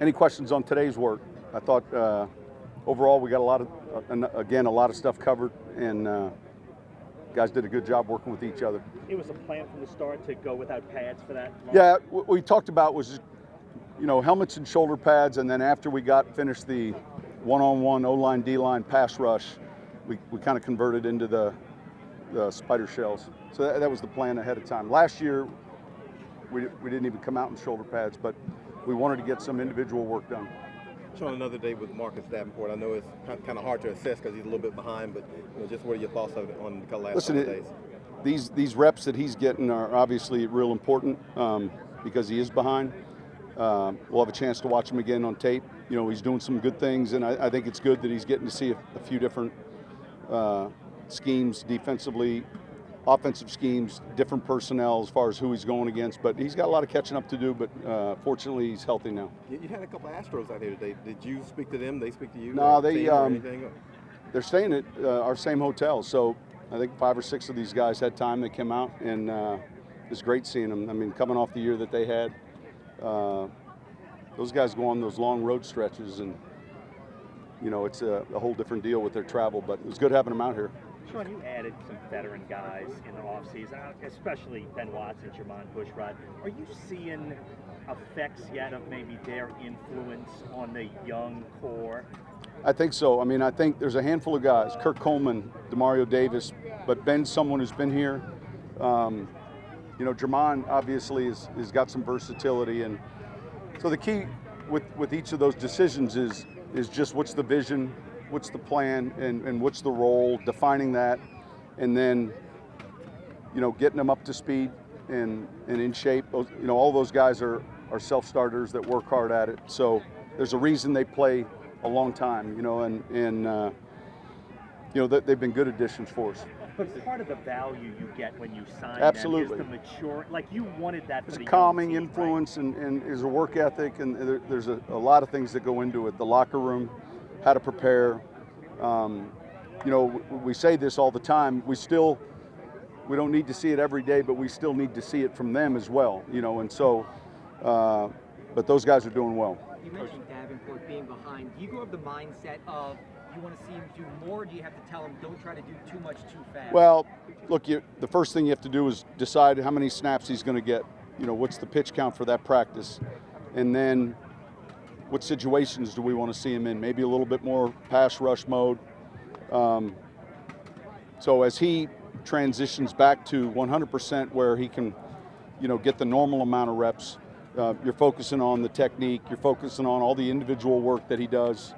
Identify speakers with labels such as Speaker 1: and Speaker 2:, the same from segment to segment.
Speaker 1: Any questions on today's work? I thought overall we got a lot of stuff covered, and guys did a good job working with each other.
Speaker 2: It was a plan from the start to go without pads for that long?
Speaker 1: Yeah, what we talked about was, helmets and shoulder pads, and then after we finished the one-on-one O-line, D-line pass rush, we kind of converted into the spider shells. So that was the plan ahead of time. Last year, we didn't even come out in shoulder pads, but we wanted to get some individual work done.
Speaker 3: Sean, another day with Marcus Davenport. I know it's kind of hard to assess because he's a little bit behind, but just what are your thoughts on the last couple of days?
Speaker 1: These reps that he's getting are obviously real important because he is behind. We'll have a chance to watch him again on tape. He's doing some good things, and I think it's good that he's getting to see a few different schemes defensively, offensive schemes, different personnel as far as who he's going against. But he's got a lot of catching up to do, but fortunately he's healthy now.
Speaker 3: You had a couple of Astros out here today. Did you speak to them? They speak to you?
Speaker 1: No, they're staying at our same hotel. So I think 5 or 6 of these guys had time. They came out, and it was great seeing them. I mean, coming off the year that they had, those guys go on those long road stretches, and it's a whole different deal with their travel. But it was good having them out here.
Speaker 2: Sean, you added some veteran guys in the offseason, especially Ben Watson, Jermon Bushrod. Are you seeing effects yet of maybe their influence on the young core?
Speaker 1: I think so. I mean, I think there's a handful of guys, Kirk Coleman, Demario Davis, but Ben's someone who's been here. Jermon obviously has got some versatility, and so the key with each of those decisions is just what's the vision, what's the plan, and what's the role, defining that, and then getting them up to speed and in shape. All those guys are self-starters that work hard at it. So there's a reason they play a long time, they've been good additions for us.
Speaker 2: But part of the value you get when you sign
Speaker 1: Absolutely.
Speaker 2: them is the mature, like you wanted that for
Speaker 1: it's
Speaker 2: the
Speaker 1: a calming
Speaker 2: young team,
Speaker 1: influence,
Speaker 2: right?
Speaker 1: and is a work ethic, and there's a lot of things that go into it. The locker room, how to prepare. We say this all the time. We don't need to see it every day, but we still need to see it from them as well. And so, but those guys are doing well.
Speaker 4: You mentioned Davenport being behind. Do you go with the mindset of you want to see him do more, or do you have to tell him don't try to do too much too fast?
Speaker 1: Well, look, the first thing you have to do is decide how many snaps he's going to get. What's the pitch count for that practice, and then what situations do we want to see him in? Maybe a little bit more pass rush mode. So as he transitions back to 100% where he can, get the normal amount of reps, you're focusing on the technique, you're focusing on all the individual work that he does,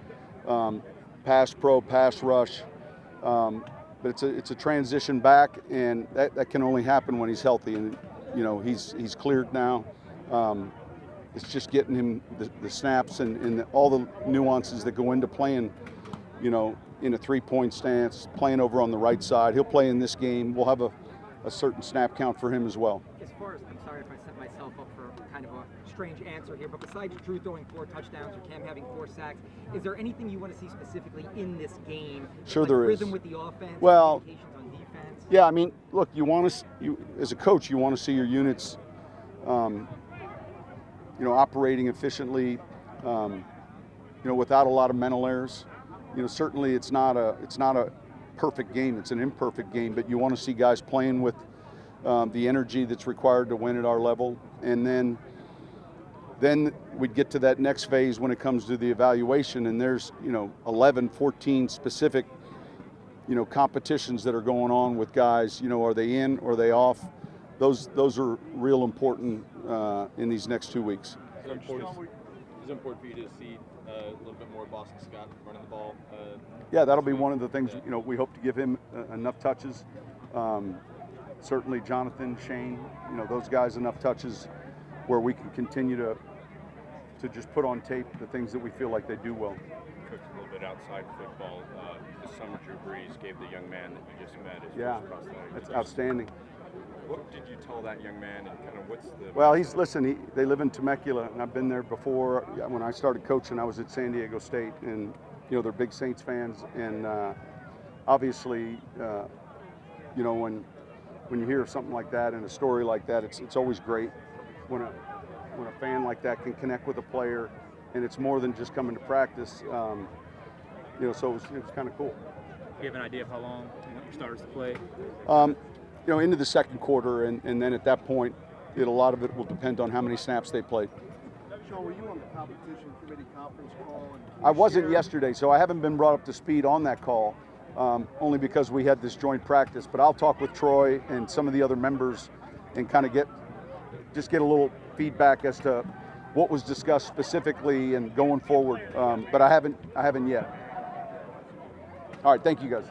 Speaker 1: pass pro, pass rush. But it's a transition back, and that can only happen when he's healthy. And, he's cleared now. It's just getting him the snaps and all the nuances that go into playing, in a 3-point stance, playing over on the right side. He'll play in this game. We'll have a certain snap count for him as well.
Speaker 4: As far as, I'm sorry if I set myself up for kind of a strange answer here, but besides Drew throwing 4 touchdowns or Cam having 4 sacks, is there anything you want to see specifically in this game?
Speaker 1: Sure,
Speaker 4: like
Speaker 1: there
Speaker 4: rhythm
Speaker 1: is.
Speaker 4: with the offense,
Speaker 1: well,
Speaker 4: communications on defense?
Speaker 1: Yeah, I mean, look, you as a coach, you want to see your units operating efficiently, without a lot of mental errors. Certainly it's not a perfect game. It's an imperfect game, but you want to see guys playing with the energy that's required to win at our level. And then we'd get to that next phase when it comes to the evaluation, and there's 11, 14 specific competitions that are going on with guys. Are they in or are they off? Those are real important in these next 2 weeks.
Speaker 5: Is it important for you to see a little bit more Boston Scott running the ball?
Speaker 1: Yeah, that'll be one of the things. We hope to give him enough touches. Certainly, Jonathan, Shane, those guys enough touches where we can continue to just put on tape the things that we feel like they do well.
Speaker 6: Coach, a little bit outside football. This summer, Drew Brees gave the young man that you just met his first prosthetic.
Speaker 1: That's outstanding.
Speaker 6: What did you tell that young man, and kind of what's the?
Speaker 1: Well, they live in Temecula, and I've been there before. When I started coaching, I was at San Diego State, and they're big Saints fans, and obviously, when you hear something like that and a story like that, it's always great when a fan like that can connect with a player and it's more than just coming to practice. You know, so it was kind of cool.
Speaker 7: Do you have an idea of how long you want your starters to play?
Speaker 1: You know, into the second quarter, and then at that point, a lot of it will depend on how many snaps they played.
Speaker 8: Sean, were you on the competition committee conference call?
Speaker 1: I wasn't yesterday, so I haven't been brought up to speed on that call, only because we had this joint practice. But I'll talk with Troy and some of the other members and kind of get a little feedback as to what was discussed specifically and going forward. But I haven't yet. All right, thank you guys.